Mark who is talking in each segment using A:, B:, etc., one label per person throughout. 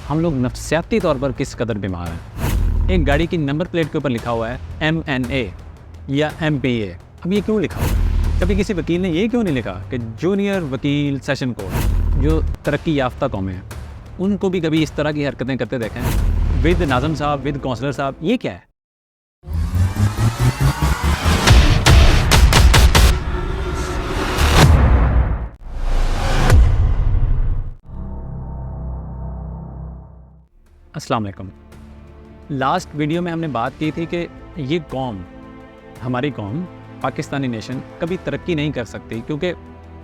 A: हम लोग नफ्सियाती तौर पर किस कदर बीमार हैं। एक गाड़ी की नंबर प्लेट के ऊपर लिखा हुआ है MNA या MPA। अब ये क्यों लिखा हुआ है? कभी किसी वकील ने ये क्यों नहीं लिखा कि जूनियर वकील सेशन कोर्ट, जो तरक्की याफ्ता कौमें हैं उनको भी कभी इस तरह की हरकतें करते देखें? विद नाज़म साहब, विद काउंसलर साहब, ये क्या है? अस्सलाम वालेकुम। लास्ट वीडियो में हमने बात की थी कि ये कौम, हमारी कौम पाकिस्तानी नेशन कभी तरक्की नहीं कर सकती क्योंकि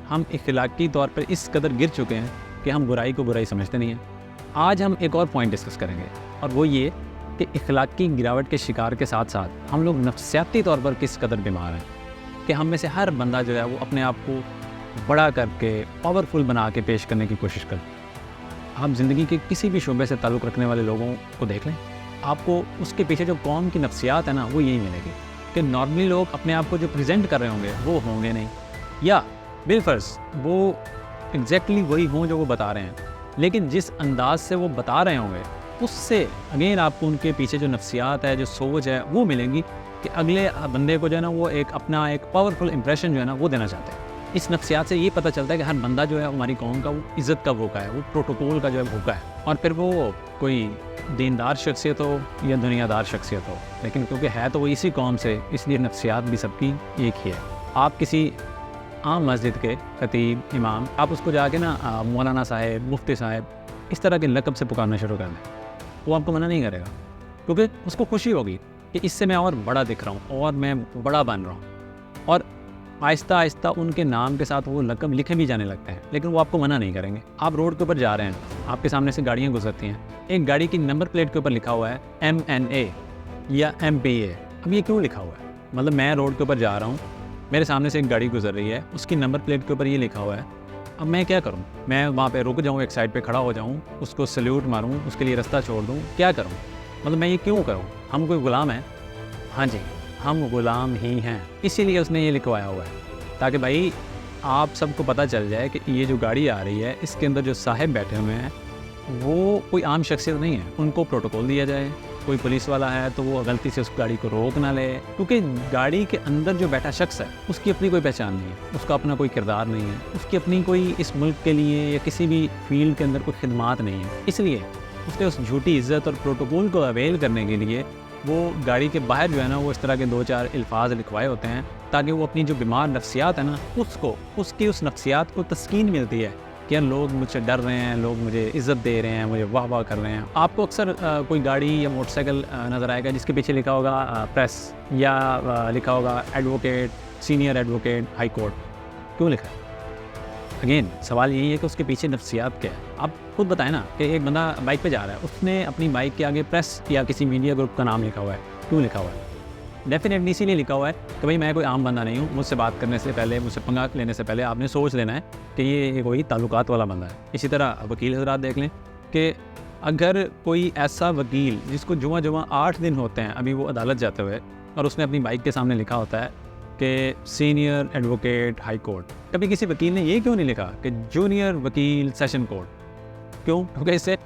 A: हम इखलाकी तौर पर इस कदर गिर चुके हैं कि हम बुराई को बुराई समझते नहीं हैं। आज हम एक और पॉइंट डिस्कस करेंगे और वो ये कि इखलाकी गिरावट के शिकार के साथ साथ हम लोग नफ्सियाती तौर पर किस कदर बीमार हैं कि हम में से हर बंदा जो है वो अपने आप को बड़ा करके पावरफुल बना के पेश करने की कोशिश करता है। आप ज़िंदगी के किसी भी शोबे से ताल्लुक़ रखने वाले लोगों को देख लें, आपको उसके पीछे जो कौम की नफ्सियात है ना वो यही मिलेगी कि नॉर्मली लोग अपने आप को जो प्रेजेंट कर रहे होंगे वो होंगे नहीं, या बिलफर्ज वो एग्जैक्टली वही हों जो वो बता रहे हैं, लेकिन जिस अंदाज से वो बता रहे होंगे उससे अगेन आपको उनके पीछे जो नफ्सियात है, जो सोच है वो मिलेंगी कि अगले बंदे को जो है ना वो एक अपना एक पावरफुल इंप्रेशन जो है ना वो देना चाहते हैं। इस नफ्सियात से ये पता चलता है कि हर बंदा जो है हमारी कौम का वो इज़्ज़त का भूखा है, वो प्रोटोकॉल का जो है भूखा है, और फिर वो कोई दीनदार शख्सियत हो या दुनियादार शख्सियत हो, लेकिन क्योंकि है तो वो इसी कौम से, इसलिए नफ्सियात भी सबकी एक ही है। आप किसी आम मस्जिद के खतीब, इमाम, आप उसको जाके ना मौलाना साहब, मुफ्ती साहब इस तरह के लक़ब से पुकारना शुरू कर दें, वो आपको मना नहीं करेगा क्योंकि उसको खुशी होगी कि इससे मैं और बड़ा दिख रहा हूँ और मैं बड़ा बन रहा हूँ, और आहिस्ता आहिस्ता उनके नाम के साथ वो लक़ब लिखे भी जाने लगते हैं, लेकिन वो आपको मना नहीं करेंगे। आप रोड के ऊपर जा रहे हैं, आपके सामने से गाड़ियाँ गुजरती हैं, एक गाड़ी की नंबर प्लेट के ऊपर लिखा हुआ है MNA या MPA। अब ये क्यों लिखा हुआ है? मतलब मैं रोड के ऊपर जा रहा हूँ, मेरे सामने से एक गाड़ी गुजर रही है, उसकी नंबर प्लेट के ऊपर ये लिखा हुआ है, अब मैं क्या करूँ? मैं वहाँ पर रुक जाऊँ, एक साइड पर खड़ा हो जाऊँ, उसको सल्यूट मारूँ, उसके लिए रास्ता छोड़ दूँ? क्या करूँ? मतलब मैं ये क्यों करूँ? हम कोई गुलाम हैं? हाँ जी, हम गुलाम ही हैं, इसीलिए उसने ये लिखवाया हुआ है ताकि भाई आप सबको पता चल जाए कि ये जो गाड़ी आ रही है इसके अंदर जो साहब बैठे हुए हैं वो कोई आम शख्सियत नहीं है, उनको प्रोटोकॉल दिया जाए। कोई पुलिस वाला है तो वो गलती से उस गाड़ी को रोक ना ले, क्योंकि गाड़ी के अंदर जो बैठा शख्स है उसकी अपनी कोई पहचान नहीं है, उसका अपना कोई किरदार नहीं है, उसकी अपनी कोई इस मुल्क के लिए या किसी भी फील्ड के अंदर कोई खिदमात नहीं है, इसलिए उसने उस झूठी इज़्ज़त और प्रोटोकॉल को अवेल करने के लिए वो गाड़ी के बाहर जो है ना वो इस तरह के 2-4 अल्फाज लिखवाए होते हैं ताकि वो अपनी जो बीमार नफ्सियात है ना उसको, उसकी उस नफ्सियात को तस्कीन मिलती है कि यार लोग मुझसे डर रहे हैं, लोग मुझे इज़्ज़त दे रहे हैं, मुझे वाह वाह कर रहे हैं। आपको अक्सर कोई गाड़ी या मोटरसाइकिल नज़र आएगा जिसके पीछे लिखा होगा प्रेस या लिखा होगा advocate, senior advocate, high court. क्यों लिखा है? अगेन सवाल यही है कि उसके पीछे नफ्सियात क्या है। आप खुद बताएं ना कि एक बंदा बाइक पे जा रहा है, उसने अपनी बाइक के आगे प्रेस या किसी मीडिया ग्रुप का नाम लिखा हुआ है, क्यों लिखा हुआ है? डेफिनेटली इसीलिए लिखा हुआ है कि भाई मैं कोई आम बंदा नहीं हूँ, मुझसे बात करने से पहले, मुझसे पंगा लेने से पहले आपने सोच लेना है कि ये कोई ताल्लुकात वाला बंदा है। इसी तरह वकील हज़रात देख लें कि अगर कोई ऐसा वकील जिसको जुमा 8 दिन होते हैं अभी वो अदालत जाते हुए, और उसने अपनी बाइक के सामने लिखा होता है कि सीनियर एडवोकेट हाई कोर्ट, कभी किसी वकील ने ये क्यों नहीं लिखा कि जूनियर वकील सेशन कोर्ट? क्यों? क्योंकि इससे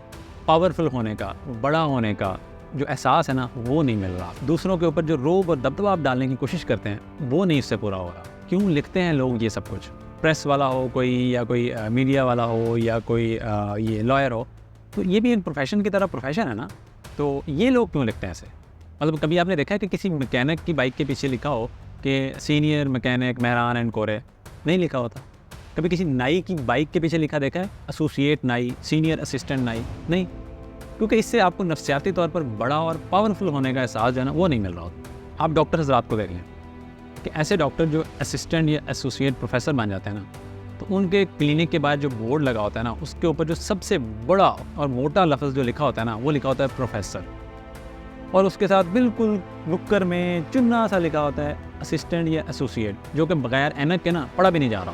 A: पावरफुल होने का, बड़ा होने का जो एहसास है ना वो नहीं मिल रहा। दूसरों के ऊपर जो रोब और दबदबा आप डालने की कोशिश करते हैं वो नहीं इससे पूरा हो रहा। क्यों लिखते हैं लोग ये सब कुछ? प्रेस वाला हो कोई, या कोई मीडिया वाला हो, या कोई ये लॉयर हो, तो ये भी एक प्रोफेशन की तरह प्रोफेशन है ना, तो ये लोग क्यों लिखते हैं ऐसे? मतलब कभी आपने देखा है कि किसी मैकेनिक की बाइक के पीछे लिखा हो कि सीनियर मैकेनिक मेहरान एंड कोरे? नहीं लिखा होता। कभी किसी नाई की बाइक के पीछे लिखा देखा है एसोसिएट नाई, सीनियर असिस्टेंट नाई? नहीं, क्योंकि इससे आपको नफ्सियाती तौर पर बड़ा और पावरफुल होने का एहसास जो है ना वो नहीं मिल रहा होता। आप डॉक्टर हज़रात को देख लें कि ऐसे डॉक्टर जो असिस्टेंट या एसोसिएट प्रोफेसर बन जाते हैं ना, तो उनके क्लिनिक के बाद जो बोर्ड लगा होता है ना उसके ऊपर जो सबसे बड़ा और मोटा लफ्ज़ जो लिखा होता है ना वो लिखा होता है प्रोफेसर, और उसके साथ बिल्कुल नुक्कर में चुन्ना सा लिखा होता है असिस्टेंट या एसोसिएट, जो कि बगैर ऐनक के ना पढ़ा भी नहीं जा रहा।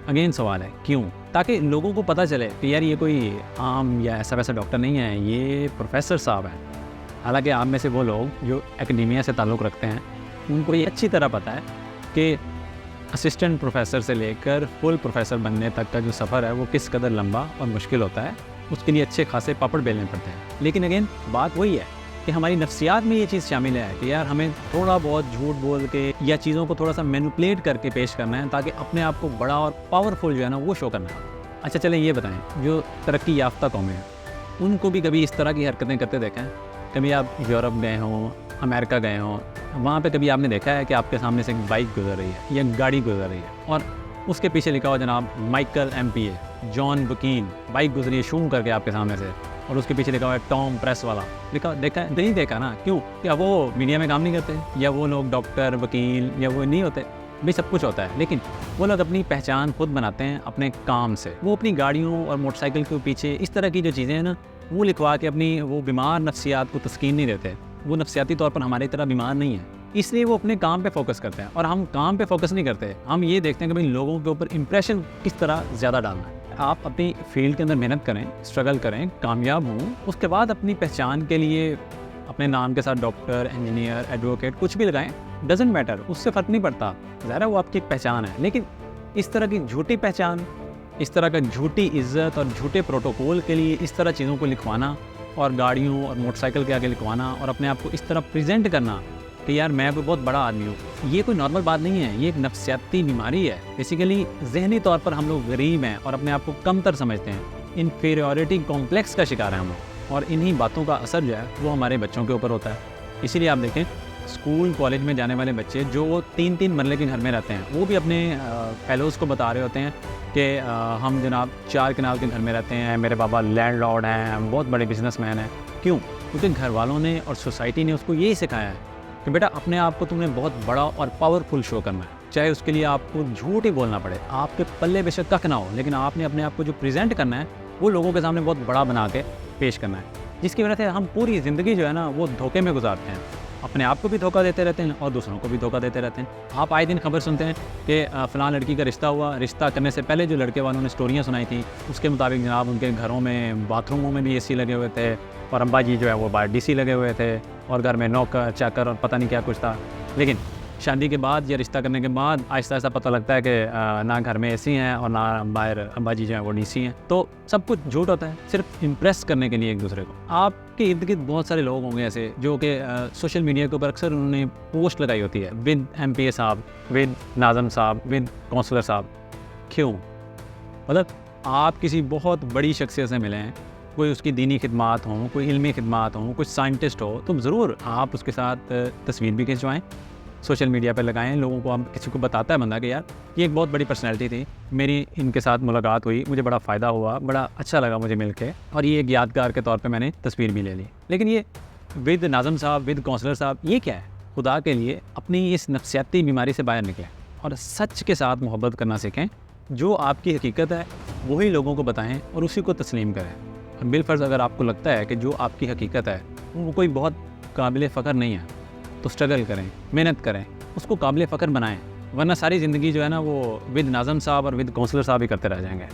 A: अगेन सवाल है क्यों? ताकि लोगों को पता चले कि यार ये कोई आम या ऐसा वैसा डॉक्टर नहीं है, ये प्रोफेसर साहब हैं। हालांकि आप में से वो लोग जो एकेडेमिया से ताल्लुक़ रखते हैं उनको ये अच्छी तरह पता है कि असिस्टेंट प्रोफेसर से लेकर फुल प्रोफेसर बनने तक का जो सफ़र है वो किस कदर लंबा और मुश्किल होता है, उसके लिए अच्छे खासे पापड़ बेलने पड़ते हैं। लेकिन अगेन बात वही है कि हमारी नफ्सियात में ये चीज़ शामिल है कि यार हमें थोड़ा बहुत झूठ बोल के या चीज़ों को थोड़ा सा मैनिपुलेट करके पेश करना है ताकि अपने आप को बड़ा और पावरफुल जो है ना वो शो करना है। अच्छा चलें ये बताएं, जो तरक्की याफ्ता कौमें हैं उनको भी कभी इस तरह की हरकतें करते देखा है? कभी आप यूरोप गए हों, अमेरिका गए हों, वहाँ पे कभी आपने देखा है कि आपके सामने से एक बाइक गुजर रही है या गाड़ी गुजर रही है और उसके पीछे लिखा हो जनाब माइकल MPA, जॉन बुकीन, बाइक गुजरी है शूम करके आपके सामने से, और उसके पीछे लिखा हुआ है टॉम प्रेस वाला, लिखा देखा नहीं देखा ना? क्यों? क्या वो मीडिया में काम नहीं करते या वो लोग डॉक्टर वकील या वो नहीं होते? भी सब कुछ होता है, लेकिन वो लोग अपनी पहचान खुद बनाते हैं अपने काम से। वो अपनी गाड़ियों और मोटरसाइकिल के पीछे इस तरह की जो चीज़ें हैं ना वो लिखवा के अपनी वो बीमार नफ्सियात को तस्कीन नहीं देते। वो नफ्सियाती तौर पर हमारी तरह बीमार नहीं है, इसलिए वो अपने काम पे फोकस करते हैं और हम काम पे फोकस नहीं करते। हम ये देखते हैं कि भाई लोगों के ऊपर इंप्रेशन किस तरह ज़्यादा डालना है। आप अपनी फील्ड के अंदर मेहनत करें, स्ट्रगल करें, कामयाब हों, उसके बाद अपनी पहचान के लिए अपने नाम के साथ डॉक्टर, इंजीनियर, एडवोकेट कुछ भी लगाएं, डजेंट मैटर, उससे फ़र्क नहीं पड़ता। ज़ाहिर है वो आपकी पहचान है, लेकिन इस तरह की झूठी पहचान, इस तरह का झूठी इज्जत और झूठे प्रोटोकॉल के लिए इस तरह चीज़ों को लिखवाना और गाड़ियों और मोटरसाइकिल के आगे लिखवाना और अपने आप को इस तरह प्रेजेंट करना कि यार मैं कोई बहुत बड़ा आदमी हूँ, ये कोई नॉर्मल बात नहीं है। ये एक नफ्सियाती बीमारी है। बेसिकली जहनी तौर पर हम लोग गरीब हैं और अपने आप को कमतर समझते हैं। इन्फीरियॉरिटी कॉम्प्लेक्स का शिकार हैं हम लोग, और इन्हीं बातों का असर जो है वो हमारे बच्चों के ऊपर होता है। इसीलिए आप देखें स्कूल कॉलेज में जाने वाले बच्चे जो 3-3 मरले के घर में रहते हैं वो भी अपने फेलोज़ को बता रहे होते हैं कि हम जनाब 4 कनाल के घर में रहते हैं, मेरे पापा लैंडलॉर्ड हैं, बहुत बड़े बिजनेसमैन हैं। क्यों? क्योंकि घर वालों ने और सोसाइटी ने उसको यही सिखाया है कि बेटा अपने आप को तुमने बहुत बड़ा और पावरफुल शो करना है, चाहे उसके लिए आपको झूठ ही बोलना पड़े, आपके पल्ले बेशक कख ना हो, लेकिन आपने अपने आप को जो प्रेजेंट करना है वो लोगों के सामने बहुत बड़ा बना के पेश करना है, जिसकी वजह से हम पूरी ज़िंदगी जो है ना वो धोखे में गुजारते हैं। अपने आप को भी धोखा देते रहते हैं और दूसरों को भी धोखा देते रहते हैं। आप आए दिन खबर सुनते हैं कि फ़लाँ लड़की का रिश्ता हुआ, रिश्ता करने से पहले जो लड़के वालों ने स्टोरियाँ सुनाई थी उसके मुताबिक जनाब उनके घरों में बाथरूमों में भी AC लगे हुए थे और अम्बा जी जो है वो बाहर DC लगे हुए थे और घर में नौकर चाकर और पता नहीं क्या कुछ था। लेकिन शादी के बाद या रिश्ता करने के बाद आहिस्ता आहिस्ता पता लगता है कि ना घर में AC हैं और ना बाहर अम्बा जी जो हैं वो DC हैं। तो सब कुछ झूठ होता है, सिर्फ इम्प्रेस करने के लिए एक दूसरे को। आपके इर्द गिर्द बहुत सारे लोग होंगे ऐसे जो कि सोशल मीडिया के ऊपर अक्सर उन्होंने पोस्ट लगाई होती है विद MPA साहब, विद नाज़म साहब, विद काउंसलर साहब। क्यों? मतलब आप किसी बहुत बड़ी शख्सियत से मिले हैं, कोई उसकी दीनी खिदमात हों, कोई इल्मी खिदमात हों, कोई साइंटिस्ट हो, तो ज़रूर आप उसके साथ तस्वीर भी खिंचवाएँ, सोशल मीडिया पर लगाएं। लोगों को आप किसी को बताता है बंदा कि यार ये एक बहुत बड़ी पर्सनैलिटी थी, मेरी इनके साथ मुलाकात हुई, मुझे बड़ा फ़ायदा हुआ, बड़ा अच्छा लगा मुझे मिल के, और ये एक यादगार के तौर पे मैंने तस्वीर भी ले ली। लेकिन ये विद नाज़म साहब, विद काउंसलर साहब, ये क्या है? खुदा के लिए अपनी इस नफ्सियाती बीमारी से बाहर निकलें और सच के साथ मोहब्बत करना सीखें। जो आपकी हकीकत है वही लोगों को बताएं और उसी को तस्लीम करें। और बिलफर्ज़ अगर आपको लगता है कि जो आपकी हकीकत है वो कोई बहुत काबिल फ़ख्र नहीं है, तो स्ट्रगल करें, मेहनत करें, उसको काबिल फ़ख्र बनाएं, वरना सारी ज़िंदगी जो है ना वो विद नाज़म साहब और विद काउंसलर साहब ही करते रह जाएंगे।